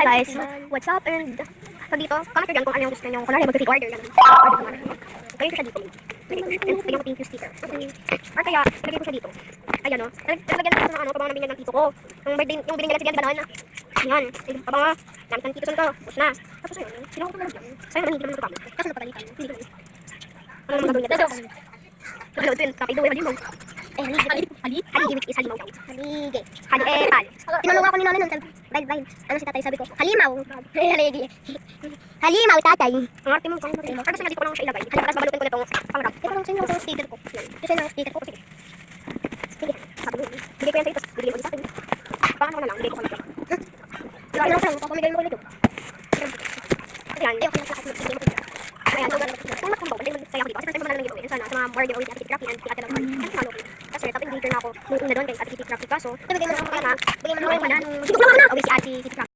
Hi guys, what's up? And pag dito, comment nyo dyan kung ano yung gusto nyo. Kung ano mag-repeat order, ganun. Order naman. Lagay ko siya dito. And bigyan ko thank you sticker. Or kaya, lagay ko siya dito. Ayan o. Nalagyan ko ng ano, pabango na binigyan ng tito ko. Yung binigyan si Ganda Banan. Ayan. Pabango. Gamit ng tito sa nito. Tapos na. Tapos ayun. Sino ko ito sayang naman, hindi naman ito gamit. Kaso napagalitan. Hindi ko. Ano naman gagawin niya? Ano ito yun? Kapay daw yung halimaw. Haligi which is halimaw daw. Haligi. Pal. Tinulungan ako ni nanay nun. Blind. Ano si tatay sabi ko? Halimaw. Haligi. Halimaw tatay. Ang arte mo. Pero kasi nga dito ko lang siya ilagay. Tapos babalutin ko nitong pangrap. Ito lang sa inyo ang sticker ko. Ito sa sticker ko. Sige. Sabi ko. Bigay ko yan sa'yo. Tapos bigay ko sa akin. Pangan ko na lang. Bigay ko kami. Lagi lang siya. Papamigay mo ko nito. Ayan. Ayaw ko lang sa akin. Bigay mo ko. Ayan. Kung makumbaw. Kasi magsaya ko dito. Kasi first time ko na lang gituin. Sana sa mga more ulit Ate Crafty and Ate Lang. Kasi malo ko. Kasi top engager na ako. Nung una doon kay Ate Crafty. Kaso, nabigay mo na ako kaya nga. Bigay mo na ako wala. Away si Ate